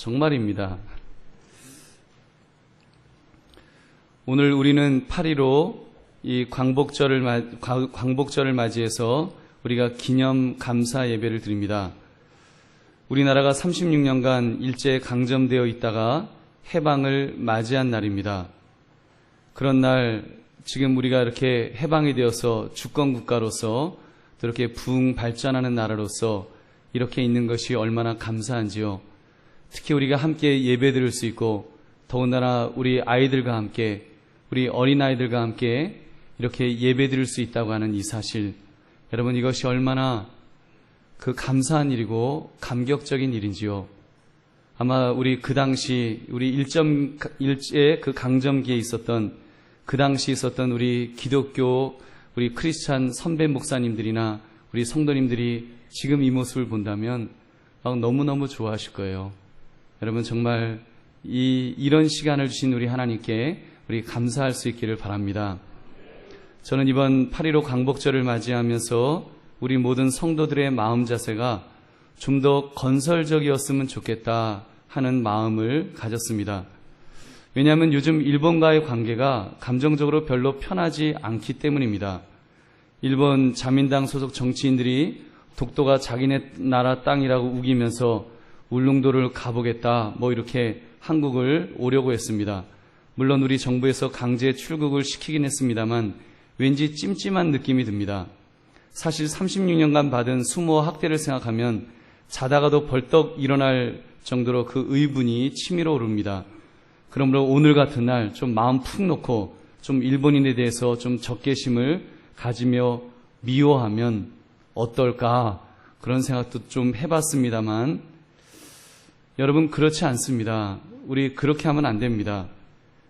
정말입니다. 오늘 우리는 8.15 이 광복절을 맞이해서 우리가 기념 감사 예배를 드립니다. 우리나라가 36년간 일제에 강점되어 있다가 해방을 맞이한 날입니다. 그런 날 지금 우리가 이렇게 해방이 되어서 주권국가로서 또 이렇게 부흥 발전하는 나라로서 이렇게 있는 것이 얼마나 감사한지요. 특히 우리가 함께 예배 드릴 수 있고 더군다나 우리 아이들과 함께 우리 어린아이들과 함께 이렇게 예배 드릴 수 있다고 하는 이 사실, 여러분 이것이 얼마나 그 감사한 일이고 감격적인 일인지요. 아마 우리 그 당시 우리 일제의 그 강점기에 있었던 그 당시 있었던 우리 기독교 우리 크리스찬 선배 목사님들이나 우리 성도님들이 지금 이 모습을 본다면 너무너무 좋아하실 거예요. 여러분 정말 이런 시간을 주신 우리 하나님께 우리 감사할 수 있기를 바랍니다. 저는 이번 8.15 광복절을 맞이하면서 우리 모든 성도들의 마음 자세가 좀 더 건설적이었으면 좋겠다 하는 마음을 가졌습니다. 왜냐하면 요즘 일본과의 관계가 감정적으로 별로 편하지 않기 때문입니다. 일본 자민당 소속 정치인들이 독도가 자기네 나라 땅이라고 우기면서 울릉도를 가보겠다 이렇게 한국을 오려고 했습니다. 물론 우리 정부에서 강제 출국을 시키긴 했습니다만 왠지 찜찜한 느낌이 듭니다. 사실 36년간 받은 수모와 학대를 생각하면 자다가도 벌떡 일어날 정도로 그 의분이 치밀어 오릅니다. 그러므로 오늘 같은 날 좀 마음 푹 놓고 좀 일본인에 대해서 좀 적개심을 가지며 미워하면 어떨까 그런 생각도 좀 해봤습니다만 여러분 그렇지 않습니다. 우리 그렇게 하면 안 됩니다.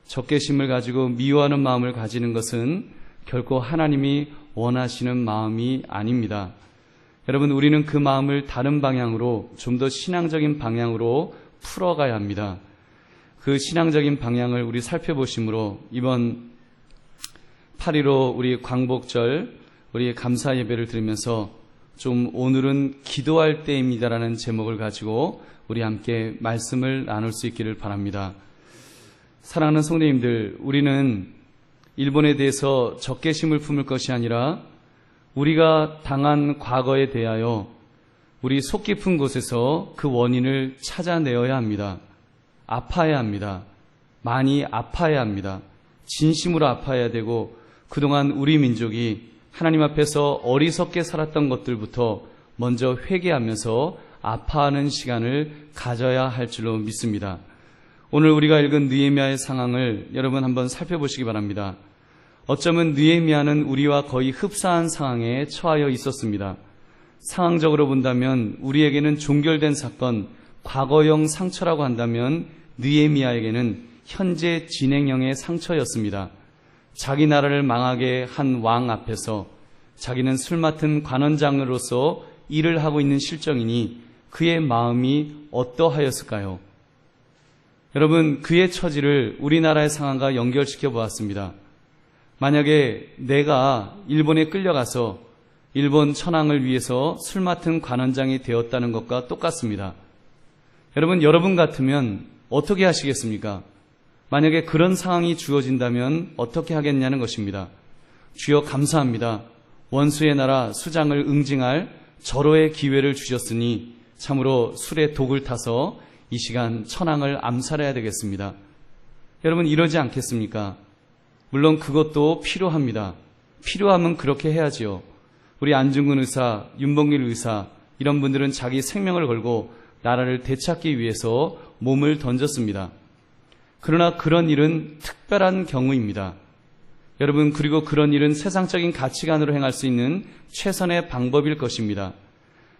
적개심을 가지고 미워하는 마음을 가지는 것은 결코 하나님이 원하시는 마음이 아닙니다. 여러분 우리는 그 마음을 다른 방향으로 좀 더 신앙적인 방향으로 풀어가야 합니다. 그 신앙적인 방향을 우리 살펴보심으로 이번 8.15 우리 광복절 우리 감사 예배를 드리면서 좀 오늘은 기도할 때입니다라는 제목을 가지고 우리 함께 말씀을 나눌 수 있기를 바랍니다. 사랑하는 성도님들, 우리는 일본에 대해서 적개심을 품을 것이 아니라 우리가 당한 과거에 대하여 우리 속 깊은 곳에서 그 원인을 찾아내어야 합니다. 아파야 합니다. 많이 아파야 합니다. 진심으로 아파야 되고 그동안 우리 민족이 하나님 앞에서 어리석게 살았던 것들부터 먼저 회개하면서 아파하는 시간을 가져야 할 줄로 믿습니다. 오늘 우리가 읽은 느헤미야의 상황을 여러분 한번 살펴보시기 바랍니다. 어쩌면 느헤미야는 우리와 거의 흡사한 상황에 처하여 있었습니다. 상황적으로 본다면 우리에게는 종결된 사건, 과거형 상처라고 한다면 느헤미야에게는 현재 진행형의 상처였습니다. 자기 나라를 망하게 한 왕 앞에서 자기는 술 맡은 관원장으로서 일을 하고 있는 실정이니 그의 마음이 어떠하였을까요? 여러분, 그의 처지를 우리나라의 상황과 연결시켜 보았습니다. 만약에 내가 일본에 끌려가서 일본 천황을 위해서 술 맡은 관원장이 되었다는 것과 똑같습니다. 여러분 같으면 어떻게 하시겠습니까? 만약에 그런 상황이 주어진다면 어떻게 하겠냐는 것입니다. 주여 감사합니다. 원수의 나라 수장을 응징할 절호의 기회를 주셨으니 참으로 술에 독을 타서 이 시간 천황을 암살해야 되겠습니다. 여러분 이러지 않겠습니까? 물론 그것도 필요합니다. 필요하면 그렇게 해야지요. 우리 안중근 의사, 윤봉길 의사 이런 분들은 자기 생명을 걸고 나라를 되찾기 위해서 몸을 던졌습니다. 그러나 그런 일은 특별한 경우입니다. 여러분 그리고 그런 일은 세상적인 가치관으로 행할 수 있는 최선의 방법일 것입니다.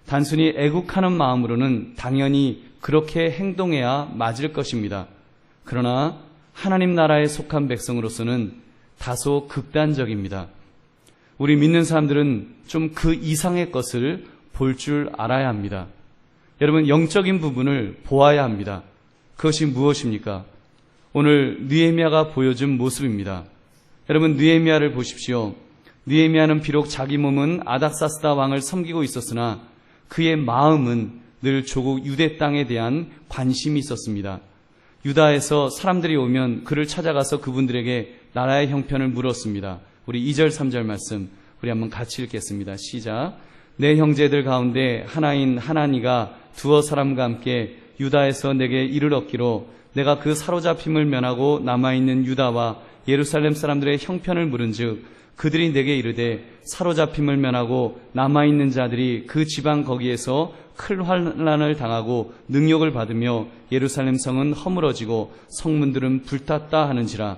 단순히 애국하는 마음으로는 당연히 그렇게 행동해야 맞을 것입니다. 그러나 하나님 나라에 속한 백성으로서는 다소 극단적입니다. 우리 믿는 사람들은 좀 그 이상의 것을 볼 줄 알아야 합니다. 여러분 영적인 부분을 보아야 합니다. 그것이 무엇입니까? 오늘 느헤미야가 보여준 모습입니다. 여러분 느헤미야를 보십시오. 느헤미야는 비록 자기 몸은 아닥사스다 왕을 섬기고 있었으나 그의 마음은 늘 조국 유대 땅에 대한 관심이 있었습니다. 유다에서 사람들이 오면 그를 찾아가서 그분들에게 나라의 형편을 물었습니다. 우리 2절 3절 말씀 우리 한번 같이 읽겠습니다. 시작. 내 형제들 가운데 하나인 하나니가 두어 사람과 함께 유다에서 내게 이를 얻기로 내가 그 사로잡힘을 면하고 남아있는 유다와 예루살렘 사람들의 형편을 물은즉 그들이 내게 이르되 사로잡힘을 면하고 남아있는 자들이 그 지방 거기에서 큰 환난을 당하고 능욕을 받으며 예루살렘 성은 허물어지고 성문들은 불탔다 하는지라.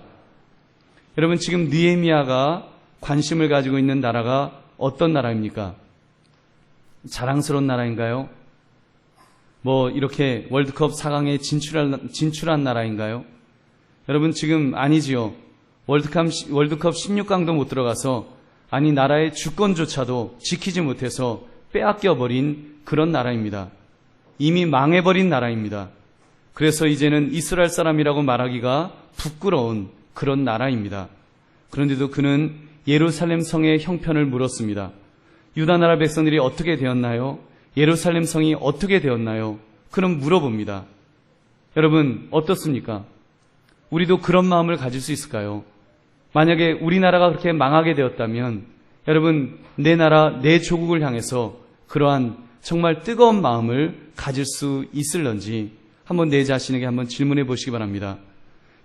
여러분, 지금 느헤미야가 관심을 가지고 있는 나라가 어떤 나라입니까? 자랑스러운 나라인가요? 이렇게 월드컵 4강에 진출한 나라인가요? 여러분, 지금 아니지요. 월드컵 16강도 못 들어가서, 나라의 주권조차도 지키지 못해서 빼앗겨버린 그런 나라입니다. 이미 망해버린 나라입니다. 그래서 이제는 이스라엘 사람이라고 말하기가 부끄러운 그런 나라입니다. 그런데도 그는 예루살렘 성의 형편을 물었습니다. 유다 나라 백성들이 어떻게 되었나요? 예루살렘 성이 어떻게 되었나요? 그럼 물어봅니다. 여러분, 어떻습니까? 우리도 그런 마음을 가질 수 있을까요? 만약에 우리나라가 그렇게 망하게 되었다면 여러분, 내 나라, 내 조국을 향해서 그러한 정말 뜨거운 마음을 가질 수 있을런지 한번 내 자신에게 한번 질문해 보시기 바랍니다.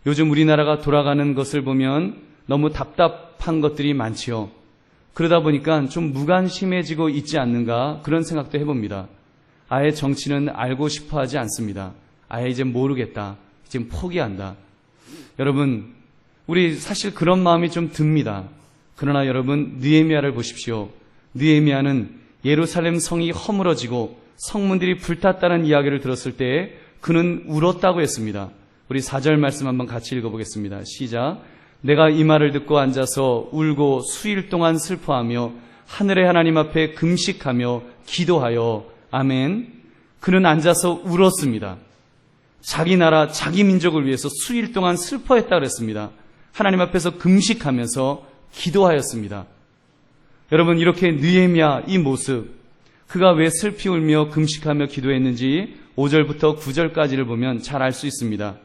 요즘 우리나라가 돌아가는 것을 보면 너무 답답한 것들이 많지요. 그러다 보니까 좀 무관심해지고 있지 않는가 그런 생각도 해봅니다. 아예 정치는 알고 싶어 하지 않습니다. 아예 이제 모르겠다. 이제 포기한다. 여러분, 우리 사실 그런 마음이 좀 듭니다. 그러나 여러분, 느헤미야를 보십시오. 느헤미야는 예루살렘 성이 허물어지고 성문들이 불탔다는 이야기를 들었을 때 그는 울었다고 했습니다. 우리 4절 말씀 한번 같이 읽어보겠습니다. 시작. 내가 이 말을 듣고 앉아서 울고 수일 동안 슬퍼하며 하늘의 하나님 앞에 금식하며 기도하여 아멘. 그는 앉아서 울었습니다. 자기 나라, 자기 민족을 위해서 수일 동안 슬퍼했다 그랬습니다. 하나님 앞에서 금식하면서 기도하였습니다. 여러분, 이렇게 느헤미야 이 모습, 그가 왜 슬피 울며 금식하며 기도했는지 5절부터 9절까지를 보면 잘 알 수 있습니다.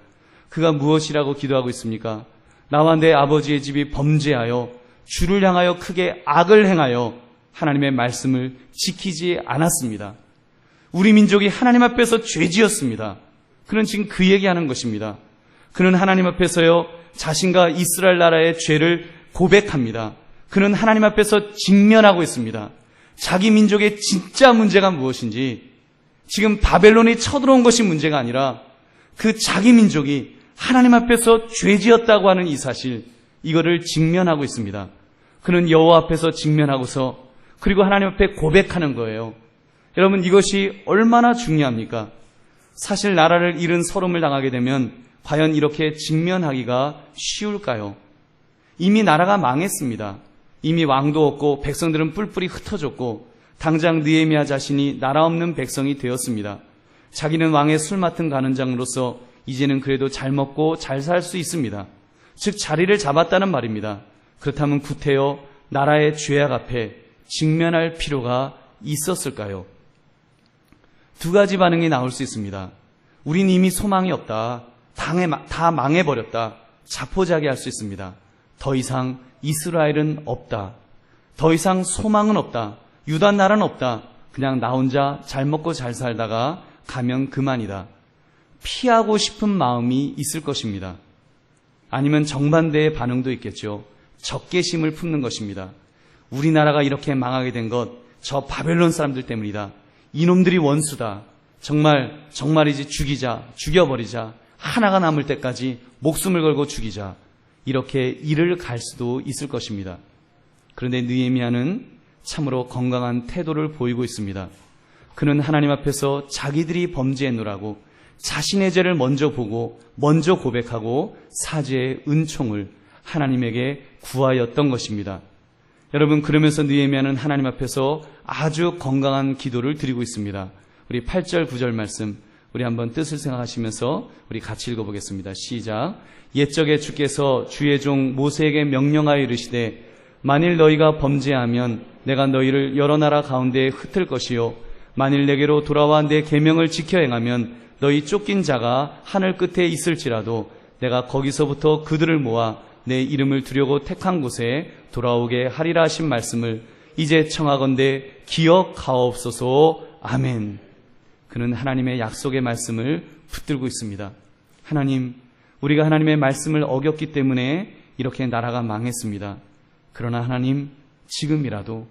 그가 무엇이라고 기도하고 있습니까? 나와 내 아버지의 집이 범죄하여 주를 향하여 크게 악을 행하여 하나님의 말씀을 지키지 않았습니다. 우리 민족이 하나님 앞에서 죄지었습니다. 그는 지금 그 얘기하는 것입니다. 그는 하나님 앞에서요, 자신과 이스라엘 나라의 죄를 고백합니다. 그는 하나님 앞에서 직면하고 있습니다. 자기 민족의 진짜 문제가 무엇인지, 지금 바벨론이 쳐들어온 것이 문제가 아니라 그 자기 민족이 하나님 앞에서 죄지었다고 하는 이 사실, 이거를 직면하고 있습니다. 그는 여호와 앞에서 직면하고서 그리고 하나님 앞에 고백하는 거예요. 여러분, 이것이 얼마나 중요합니까? 사실 나라를 잃은 서름을 당하게 되면 과연 이렇게 직면하기가 쉬울까요? 이미 나라가 망했습니다. 이미 왕도 없고 백성들은 뿔뿔이 흩어졌고 당장 느헤미야 자신이 나라 없는 백성이 되었습니다. 자기는 왕의 술 맡은 간원장으로서 이제는 그래도 잘 먹고 잘 살 수 있습니다. 즉 자리를 잡았다는 말입니다. 그렇다면 구태여 나라의 죄악 앞에 직면할 필요가 있었을까요? 두 가지 반응이 나올 수 있습니다. 우린 이미 소망이 없다. 다 망해버렸다. 자포자기할 수 있습니다. 더 이상 이스라엘은 없다. 더 이상 소망은 없다. 유다 나라는 없다. 그냥 나 혼자 잘 먹고 잘 살다가 가면 그만이다. 피하고 싶은 마음이 있을 것입니다. 아니면 정반대의 반응도 있겠죠. 적개심을 품는 것입니다. 우리나라가 이렇게 망하게 된 것 저 바벨론 사람들 때문이다. 이놈들이 원수다. 정말이지 죽여버리자. 하나가 남을 때까지 목숨을 걸고 죽이자. 이렇게 일을 갈 수도 있을 것입니다. 그런데 느헤미야는 참으로 건강한 태도를 보이고 있습니다. 그는 하나님 앞에서 자기들이 범죄했노라고 자신의 죄를 먼저 보고 먼저 고백하고 사죄의 은총을 하나님에게 구하였던 것입니다. 여러분, 그러면서 느헤미야는 하나님 앞에서 아주 건강한 기도를 드리고 있습니다. 우리 8절 9절 말씀 우리 한번 뜻을 생각하시면서 우리 같이 읽어보겠습니다. 시작. 옛적에 주께서 주의 종 모세에게 명령하여 이르시되 만일 너희가 범죄하면 내가 너희를 여러 나라 가운데에 흩을 것이요 만일 내게로 돌아와 내 계명을 지켜 행하면 너희 쫓긴 자가 하늘 끝에 있을지라도 내가 거기서부터 그들을 모아 내 이름을 두려고 택한 곳에 돌아오게 하리라 하신 말씀을 이제 청하건대 기억하옵소서. 아멘. 그는 하나님의 약속의 말씀을 붙들고 있습니다. 하나님, 우리가 하나님의 말씀을 어겼기 때문에 이렇게 나라가 망했습니다. 그러나 하나님, 지금이라도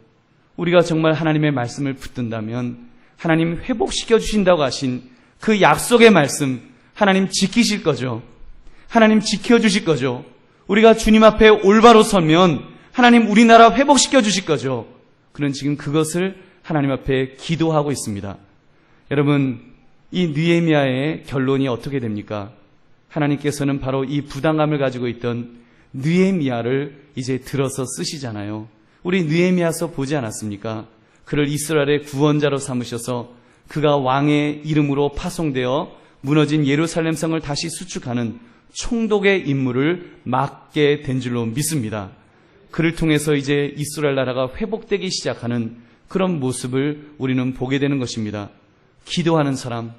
우리가 정말 하나님의 말씀을 붙든다면 하나님 회복시켜 주신다고 하신 그 약속의 말씀 하나님 지키실 거죠. 하나님 지켜주실 거죠. 우리가 주님 앞에 올바로 서면 하나님 우리나라 회복시켜 주실 거죠. 그는 지금 그것을 하나님 앞에 기도하고 있습니다. 여러분, 이 느헤미야의 결론이 어떻게 됩니까? 하나님께서는 바로 이 부담감을 가지고 있던 느헤미야를 이제 들어서 쓰시잖아요. 우리 느헤미야서 보지 않았습니까? 그를 이스라엘의 구원자로 삼으셔서 그가 왕의 이름으로 파송되어 무너진 예루살렘 성을 다시 수축하는 총독의 임무를 맡게 된 줄로 믿습니다. 그를 통해서 이제 이스라엘 나라가 회복되기 시작하는 그런 모습을 우리는 보게 되는 것입니다. 기도하는 사람,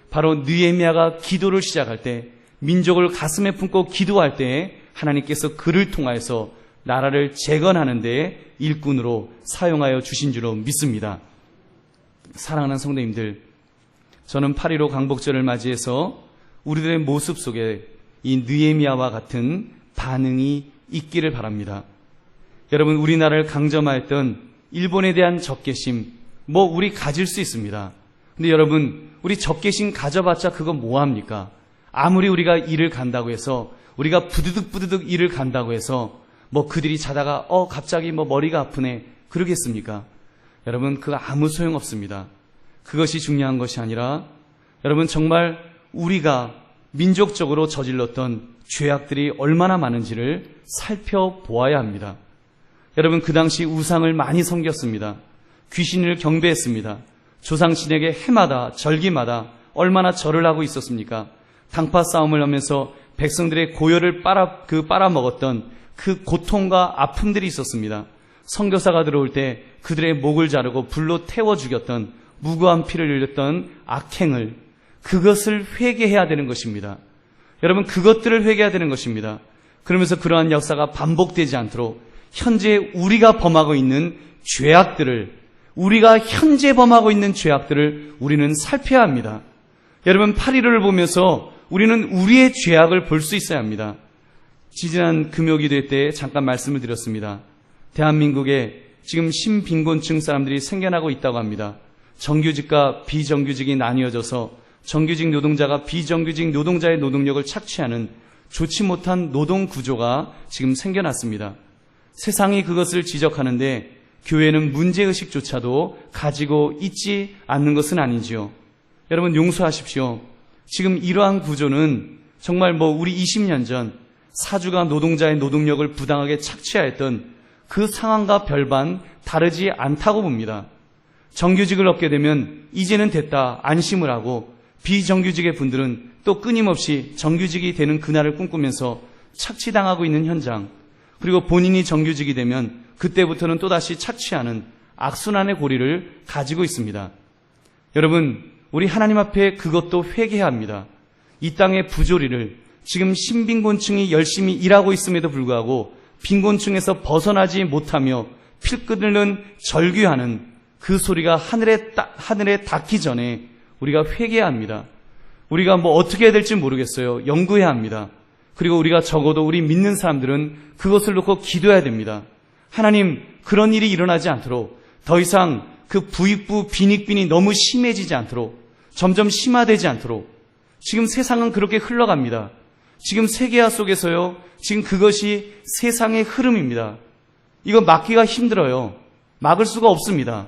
바로 느헤미야가 기도를 시작할 때, 민족을 가슴에 품고 기도할 때에 하나님께서 그를 통하여서 나라를 재건하는 데 일꾼으로 사용하여 주신 줄로 믿습니다. 사랑하는 성도님들, 저는 8.15 광복절을 맞이해서 우리들의 모습 속에 이 느헤미야와 같은 반응이 있기를 바랍니다. 여러분, 우리나라를 강점하였던 일본에 대한 적개심, 우리 가질 수 있습니다. 근데 여러분, 우리 적개심 가져봤자 그거 뭐합니까? 아무리 우리가 일을 간다고 해서, 우리가 부드득 일을 간다고 해서 그들이 자다가 갑자기 머리가 아프네 그러겠습니까? 여러분, 그거 아무 소용없습니다. 그것이 중요한 것이 아니라 여러분, 정말 우리가 민족적으로 저질렀던 죄악들이 얼마나 많은지를 살펴보아야 합니다. 여러분, 그 당시 우상을 많이 섬겼습니다. 귀신을 경배했습니다. 조상신에게 해마다 절기마다 얼마나 절을 하고 있었습니까? 당파 싸움을 하면서 백성들의 고열을 빨아먹었던 그 고통과 아픔들이 있었습니다. 선교사가 들어올 때 그들의 목을 자르고 불로 태워 죽였던, 무고한 피를 흘렸던 악행을, 그것을 회개해야 되는 것입니다. 여러분, 그것들을 회개해야 되는 것입니다. 그러면서 그러한 역사가 반복되지 않도록 현재 우리가 범하고 있는 죄악들을, 우리가 현재 범하고 있는 죄악들을 우리는 살펴야 합니다. 여러분, 8.15를 보면서 우리는 우리의 죄악을 볼 수 있어야 합니다. 지지난 금요기도 때 잠깐 말씀을 드렸습니다. 대한민국에 지금 심빈곤층 사람들이 생겨나고 있다고 합니다. 정규직과 비정규직이 나뉘어져서 정규직 노동자가 비정규직 노동자의 노동력을 착취하는 좋지 못한 노동 구조가 지금 생겨났습니다. 세상이 그것을 지적하는데 교회는 문제의식조차도 가지고 있지 않는 것은 아니지요. 여러분, 용서하십시오. 지금 이러한 구조는 정말 우리 20년 전 사주가 노동자의 노동력을 부당하게 착취하였던 그 상황과 별반 다르지 않다고 봅니다. 정규직을 얻게 되면 이제는 됐다 안심을 하고, 비정규직의 분들은 또 끊임없이 정규직이 되는 그날을 꿈꾸면서 착취당하고 있는 현장, 그리고 본인이 정규직이 되면 그때부터는 또다시 착취하는 악순환의 고리를 가지고 있습니다. 여러분, 우리 하나님 앞에 그것도 회개해야 합니다. 이 땅의 부조리를, 지금 신빈곤층이 열심히 일하고 있음에도 불구하고 빈곤층에서 벗어나지 못하며 피 끓는 절규하는 그 소리가 하늘에 닿기 전에 우리가 회개해야 합니다. 우리가 어떻게 해야 될지 모르겠어요. 연구해야 합니다. 그리고 우리가 적어도 우리 믿는 사람들은 그것을 놓고 기도해야 됩니다. 하나님, 그런 일이 일어나지 않도록, 더 이상 그 부익부 빈익빈이 너무 심해지지 않도록, 점점 심화되지 않도록. 지금 세상은 그렇게 흘러갑니다. 지금 세계화 속에서요, 지금 그것이 세상의 흐름입니다. 이거 막기가 힘들어요. 막을 수가 없습니다.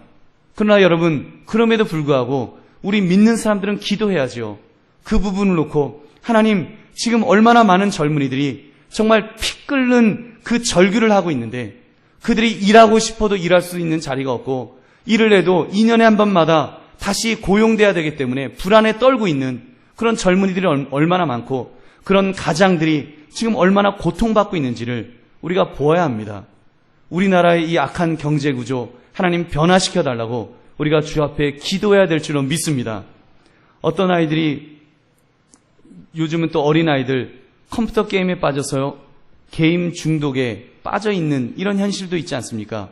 그러나 여러분, 그럼에도 불구하고 우리 믿는 사람들은 기도해야죠. 그 부분을 놓고 하나님, 지금 얼마나 많은 젊은이들이 정말 피 끓는 그 절규를 하고 있는데 그들이 일하고 싶어도 일할 수 있는 자리가 없고, 일을 해도 2년에 한 번마다 다시 고용돼야 되기 때문에 불안에 떨고 있는 그런 젊은이들이 얼마나 많고, 그런 가장들이 지금 얼마나 고통받고 있는지를 우리가 보아야 합니다. 우리나라의 이 악한 경제구조 하나님 변화시켜달라고 우리가 주 앞에 기도해야 될 줄로 믿습니다. 어떤 아이들이 요즘은 또 어린아이들 컴퓨터 게임에 빠져서요, 게임 중독에 빠져 있는 이런 현실도 있지 않습니까?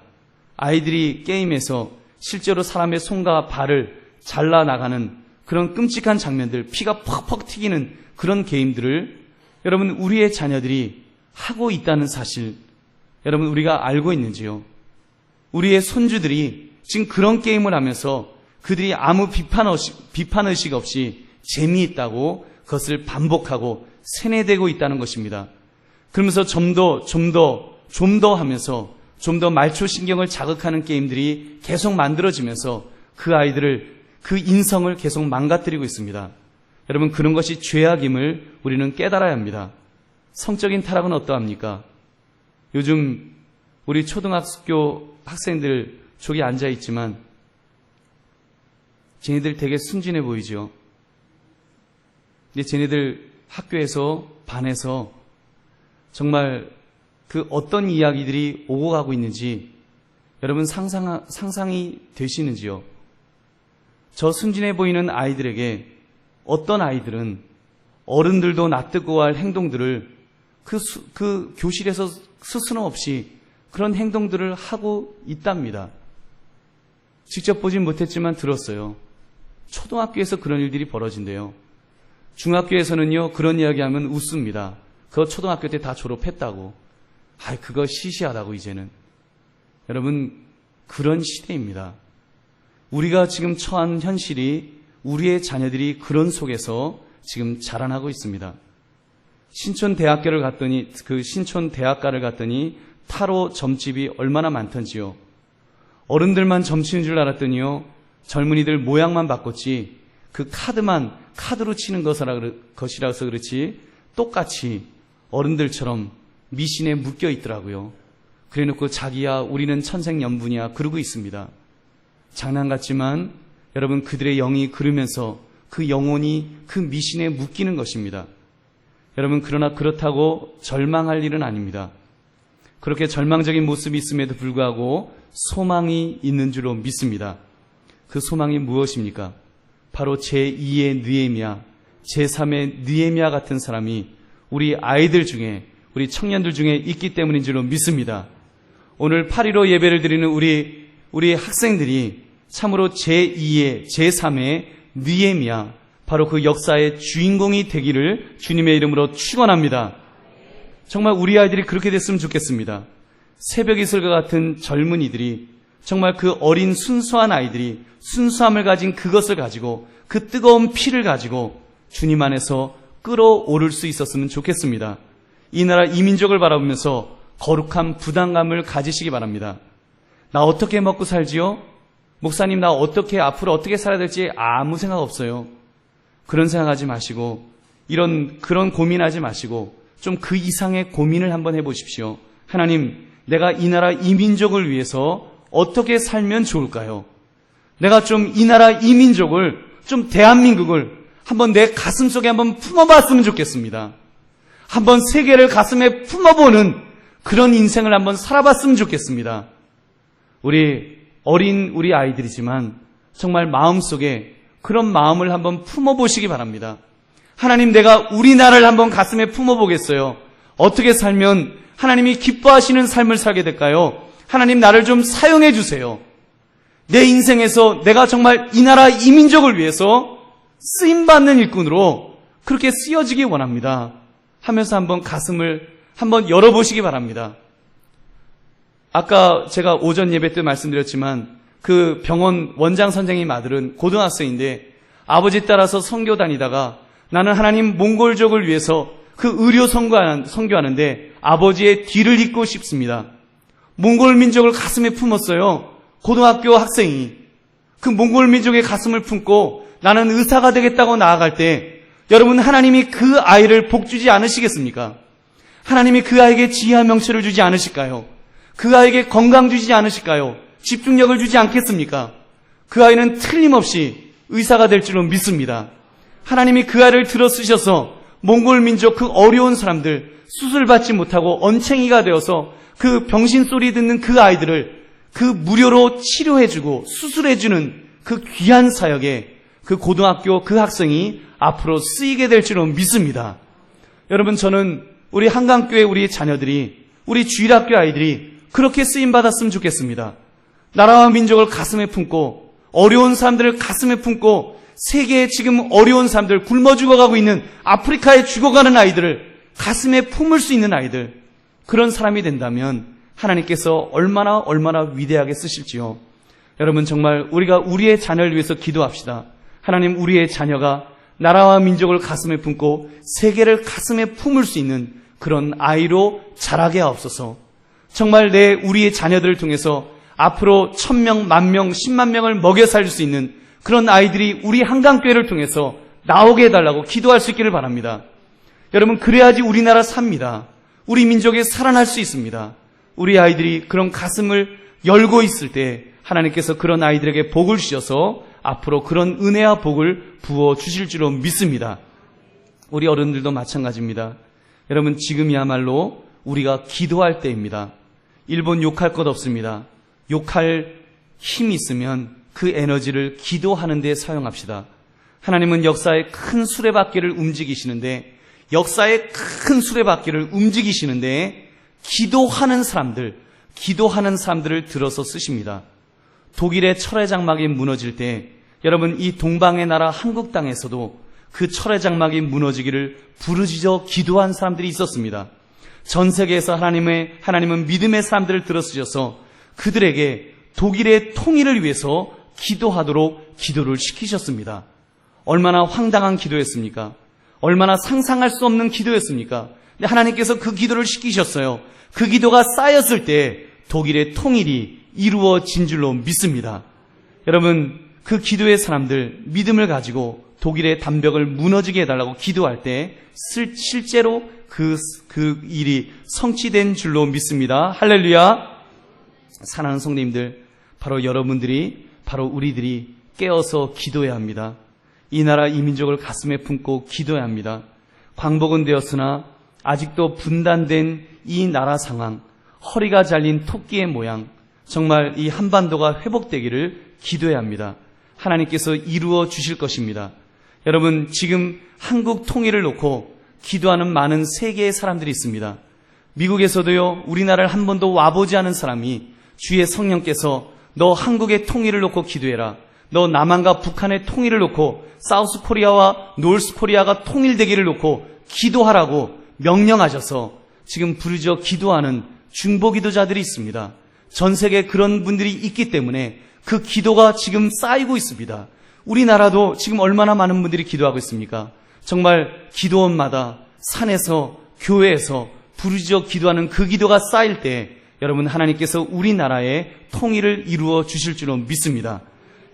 아이들이 게임에서 실제로 사람의 손과 발을 잘라나가는 그런 끔찍한 장면들, 피가 퍽퍽 튀기는 그런 게임들을 여러분, 우리의 자녀들이 하고 있다는 사실, 여러분, 우리가 알고 있는지요? 우리의 손주들이 지금 그런 게임을 하면서 그들이 아무 비판의식 없이 재미있다고 그것을 반복하고 세뇌되고 있다는 것입니다. 그러면서 좀 더 하면서 좀 더 말초신경을 자극하는 게임들이 계속 만들어지면서 그 아이들을, 그 인성을 계속 망가뜨리고 있습니다. 여러분, 그런 것이 죄악임을 우리는 깨달아야 합니다. 성적인 타락은 어떠합니까? 요즘 우리 초등학교 학생들 저기 앉아있지만 쟤네들 되게 순진해 보이죠. 근데 쟤네들 학교에서, 반에서 정말 그 어떤 이야기들이 오고 가고 있는지 여러분 상상이 되시는지요? 저 순진해 보이는 아이들에게 어떤 아이들은 어른들도 납득고 할 행동들을 그 교실에서 스스럼 없이 그런 행동들을 하고 있답니다. 직접 보진 못했지만 들었어요. 초등학교에서 그런 일들이 벌어진대요. 중학교에서는요, 그런 이야기하면 웃습니다. 그거 초등학교 때 다 졸업했다고. 그거 시시하다고 이제는. 여러분, 그런 시대입니다. 우리가 지금 처한 현실이 우리의 자녀들이 그런 속에서 지금 자라나고 있습니다. 신촌 대학가를 갔더니 타로 점집이 얼마나 많던지요. 어른들만 점치는 줄 알았더니요, 젊은이들 모양만 바꿨지 그 카드로 치는 것이라서 그렇지 똑같이 어른들처럼 미신에 묶여 있더라고요. 그래놓고 자기야 우리는 천생연분이야 그러고 있습니다. 장난 같지만 여러분, 그들의 영이 그러면서 그 영혼이 그 미신에 묶이는 것입니다. 여러분, 그러나 그렇다고 절망할 일은 아닙니다. 그렇게 절망적인 모습이 있음에도 불구하고 소망이 있는 줄로 믿습니다. 그 소망이 무엇입니까? 바로 제2의 느헤미야, 제3의 느헤미야 같은 사람이 우리 아이들 중에, 우리 청년들 중에 있기 때문인 줄로 믿습니다. 오늘 8.15 예배를 드리는 우리 학생들이 참으로 제2의, 제3의 느헤미야, 바로 그 역사의 주인공이 되기를 주님의 이름으로 축원합니다. 정말 우리 아이들이 그렇게 됐으면 좋겠습니다. 새벽 이슬과 같은 젊은이들이, 정말 그 어린 순수한 아이들이 순수함을 가진 그것을 가지고, 그 뜨거운 피를 가지고 주님 안에서 끌어오를 수 있었으면 좋겠습니다. 이 나라 이 민족을 바라보면서 거룩한 부담감을 가지시기 바랍니다. 나 어떻게 먹고 살지요? 목사님, 나 앞으로 어떻게 살아야 될지 아무 생각 없어요. 그런 생각하지 마시고, 그런 고민하지 마시고 좀 그 이상의 고민을 한번 해보십시오. 하나님, 내가 이 나라 이 민족을 위해서 어떻게 살면 좋을까요? 내가 좀 이 나라 이 민족을, 좀 대한민국을 한번 내 가슴 속에 한번 품어봤으면 좋겠습니다. 한번 세계를 가슴에 품어보는 그런 인생을 한번 살아봤으면 좋겠습니다. 우리 아이들이지만 정말 마음속에 그런 마음을 한번 품어보시기 바랍니다. 하나님, 내가 우리나라를 한번 가슴에 품어보겠어요. 어떻게 살면 하나님이 기뻐하시는 삶을 살게 될까요? 하나님, 나를 좀 사용해 주세요. 내 인생에서 내가 정말 이 나라 이 민족을 위해서 쓰임받는 일꾼으로 그렇게 쓰여지기 원합니다 하면서 한번 가슴을 한번 열어보시기 바랍니다. 아까 제가 오전 예배 때 말씀드렸지만 그 병원 원장 선생님 아들은 고등학생인데 아버지 따라서 선교 다니다가 나는 하나님 몽골족을 위해서 그 의료 선교하는데 아버지의 뒤를 잇고 싶습니다. 몽골 민족을 가슴에 품었어요. 고등학교 학생이 그 몽골 민족의 가슴을 품고 나는 의사가 되겠다고 나아갈 때 여러분, 하나님이 그 아이를 복주지 않으시겠습니까? 하나님이 그 아이에게 지혜와 명철을 주지 않으실까요? 그 아이에게 건강 주지 않으실까요? 집중력을 주지 않겠습니까? 그 아이는 틀림없이 의사가 될 줄로 믿습니다. 하나님이 그 아이를 들어 쓰셔서 몽골 민족 그 어려운 사람들, 수술받지 못하고 언챙이가 되어서 그 병신 소리 듣는 그 그 무료로 치료해주고 수술해주는 그 귀한 사역에 그 고등학교 그 학생이 앞으로 쓰이게 될 줄로 믿습니다. 여러분, 저는 우리 한강교회 우리 자녀들이, 우리 주일학교 아이들이 그렇게 쓰임받았으면 좋겠습니다. 나라와 민족을 가슴에 품고, 어려운 사람들을 가슴에 품고, 세계에 지금 어려운 사람들, 굶어 죽어가고 있는 아프리카에 죽어가는 아이들을 가슴에 품을 수 있는 아이들, 그런 사람이 된다면 하나님께서 얼마나 위대하게 쓰실지요. 여러분, 정말 우리가 우리의 자녀를 위해서 기도합시다. 하나님, 우리의 자녀가 나라와 민족을 가슴에 품고 세계를 가슴에 품을 수 있는 그런 아이로 자라게 하옵소서. 정말 우리의 자녀들을 통해서 앞으로 1000명, 10,000명, 10만 명을 먹여 살릴 수 있는 그런 아이들이 우리 한강교회를 통해서 나오게 해달라고 기도할 수 있기를 바랍니다. 여러분, 그래야지 우리나라 삽니다. 우리 민족이 살아날 수 있습니다. 우리 아이들이 그런 가슴을 열고 있을 때 하나님께서 그런 아이들에게 복을 주셔서 앞으로 그런 은혜와 복을 부어 주실 줄로 믿습니다. 우리 어른들도 마찬가지입니다. 여러분, 지금이야말로 우리가 기도할 때입니다. 일본 욕할 것 없습니다. 욕할 힘이 있으면 그 에너지를 기도하는 데 사용합시다. 하나님은 역사의 큰 수레바퀴를 움직이시는데, 역사의 큰 수레바퀴를 움직이시는데 기도하는 사람들을 들어서 쓰십니다. 독일의 철의 장막이 무너질 때 여러분, 이 동방의 나라 한국 땅에서도 그 철의 장막이 무너지기를 부르짖어 기도한 사람들이 있었습니다. 전 세계에서 하나님은 믿음의 사람들을 들어쓰셔서 그들에게 독일의 통일을 위해서 기도하도록 기도를 시키셨습니다. 얼마나 황당한 기도였습니까? 얼마나 상상할 수 없는 기도였습니까? 근데 하나님께서 그 기도를 시키셨어요. 그 기도가 쌓였을 때 독일의 통일이 이루어진 줄로 믿습니다. 여러분, 그 기도의 사람들, 믿음을 가지고 독일의 담벽을 무너지게 해달라고 기도할 때 실제로 그 일이 성취된 줄로 믿습니다. 할렐루야. 사랑하는 성도님들, 바로 여러분들이, 바로 우리들이 깨어서 기도해야 합니다. 이 나라 이 민족을 가슴에 품고 기도해야 합니다. 광복은 되었으나 아직도 분단된 이 나라 상황, 허리가 잘린 토끼의 모양, 정말 이 한반도가 회복되기를 기도해야 합니다. 하나님께서 이루어 주실 것입니다. 여러분, 지금 한국 통일을 놓고 기도하는 많은 세계의 사람들이 있습니다. 미국에서도요, 우리나라를 한 번도 와보지 않은 사람이 주의 성령께서 너 한국의 통일을 놓고 기도해라, 너 남한과 북한의 통일을 놓고 사우스 코리아와 노스 코리아가 통일되기를 놓고 기도하라고 명령하셔서 지금 부르짖어 기도하는 중보 기도자들이 있습니다. 전 세계에 그런 분들이 있기 때문에 그 기도가 지금 쌓이고 있습니다. 우리나라도 지금 얼마나 많은 분들이 기도하고 있습니까? 정말 기도원마다 산에서 교회에서 부르짖어 기도하는 그 기도가 쌓일 때 여러분, 하나님께서 우리나라의 통일을 이루어 주실 줄로 믿습니다.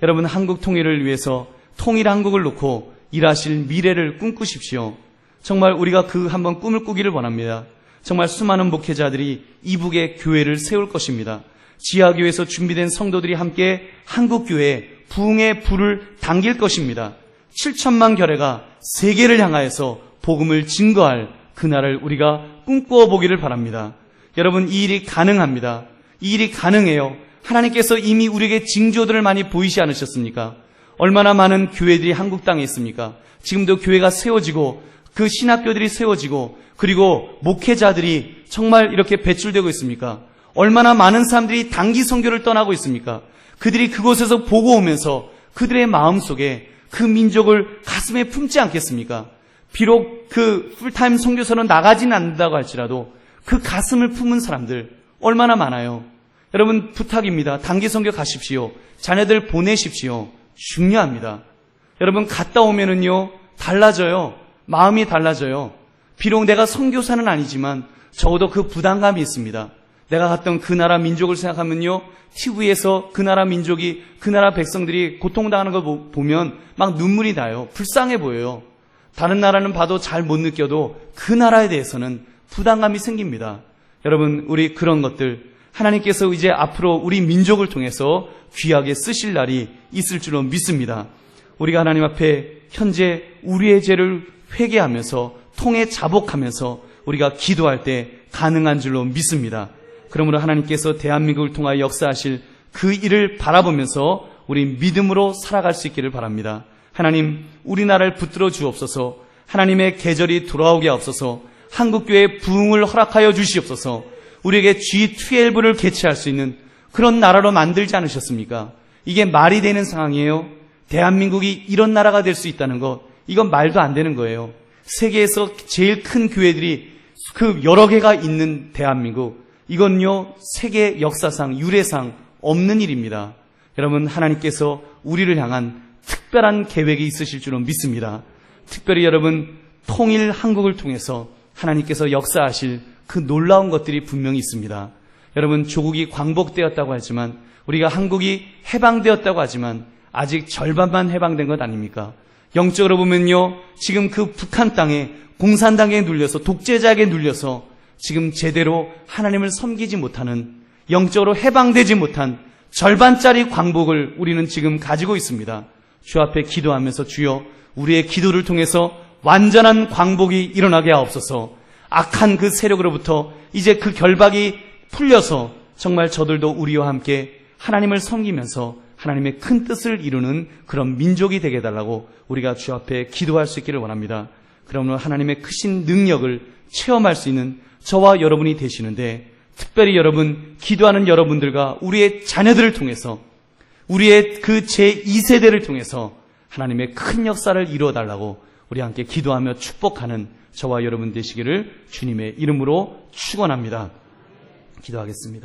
여러분, 한국 통일을 위해서 통일 한국을 놓고 일하실 미래를 꿈꾸십시오. 정말 우리가 그 한번 꿈을 꾸기를 원합니다. 정말 수많은 목회자들이 이북에 교회를 세울 것입니다. 지하교회에서 준비된 성도들이 함께 한국교회에 부흥의 불을 당길 것입니다. 7천만 교회가 세계를 향하여서 복음을 증거할 그날을 우리가 꿈꾸어 보기를 바랍니다. 여러분, 이 일이 가능합니다. 이 일이 가능해요. 하나님께서 이미 우리에게 징조들을 많이 보이지 않으셨습니까? 얼마나 많은 교회들이 한국 땅에 있습니까? 지금도 교회가 세워지고 그 신학교들이 세워지고 그리고 목회자들이 정말 이렇게 배출되고 있습니까? 얼마나 많은 사람들이 단기 선교를 떠나고 있습니까? 그들이 그곳에서 보고 오면서 그들의 마음속에 그 민족을 가슴에 품지 않겠습니까? 비록 그 풀타임 선교사는 나가진 않는다고 할지라도 그 가슴을 품은 사람들 얼마나 많아요. 여러분, 부탁입니다. 단기 선교 가십시오. 자녀들 보내십시오. 중요합니다. 여러분, 갔다 오면은요, 달라져요. 마음이 달라져요. 비록 내가 선교사는 아니지만 적어도 그 부담감이 있습니다. 내가 갔던 그 나라 민족을 생각하면요, TV에서 그 나라 민족이, 그 나라 백성들이 고통당하는 걸 보면 막 눈물이 나요. 불쌍해 보여요. 다른 나라는 봐도 잘 못 느껴도 그 나라에 대해서는 부담감이 생깁니다. 여러분, 우리 그런 것들 하나님께서 이제 앞으로 우리 민족을 통해서 귀하게 쓰실 날이 있을 줄로 믿습니다. 우리가 하나님 앞에 현재 우리의 죄를 회개하면서 통해 자복하면서 우리가 기도할 때 가능한 줄로 믿습니다. 그러므로 하나님께서 대한민국을 통하여 역사하실 그 일을 바라보면서 우리 믿음으로 살아갈 수 있기를 바랍니다. 하나님, 우리나라를 붙들어 주옵소서. 하나님의 계절이 돌아오게 하옵소서. 한국교회의 부흥을 허락하여 주시옵소서. 우리에게 G12를 개최할 수 있는 그런 나라로 만들지 않으셨습니까? 이게 말이 되는 상황이에요. 대한민국이 이런 나라가 될 수 있다는 것, 이건 말도 안 되는 거예요. 세계에서 제일 큰 교회들이 그 여러 개가 있는 대한민국, 이건요 세계 역사상 유례상 없는 일입니다. 여러분, 하나님께서 우리를 향한 특별한 계획이 있으실 줄은 믿습니다. 특별히 여러분, 통일 한국을 통해서 하나님께서 역사하실 그 놀라운 것들이 분명히 있습니다. 여러분, 조국이 광복되었다고 하지만, 우리가 한국이 해방되었다고 하지만 아직 절반만 해방된 것 아닙니까? 영적으로 보면요, 지금 그 북한 땅에 공산당에 눌려서, 독재자에게 눌려서 지금 제대로 하나님을 섬기지 못하는, 영적으로 해방되지 못한 절반짜리 광복을 우리는 지금 가지고 있습니다. 주 앞에 기도하면서, 주여, 우리의 기도를 통해서 완전한 광복이 일어나게 하옵소서. 악한 그 세력으로부터 이제 그 결박이 풀려서 정말 저들도 우리와 함께 하나님을 섬기면서 하나님의 큰 뜻을 이루는 그런 민족이 되게 해달라고 우리가 주 앞에 기도할 수 있기를 원합니다. 그러므로 하나님의 크신 능력을 체험할 수 있는 저와 여러분이 되시는데, 특별히 여러분, 기도하는 여러분들과 우리의 자녀들을 통해서, 우리의 그 제2세대를 통해서 하나님의 큰 역사를 이루어달라고 우리 함께 기도하며 축복하는 저와 여러분 되시기를 주님의 이름으로 축원합니다. 기도하겠습니다.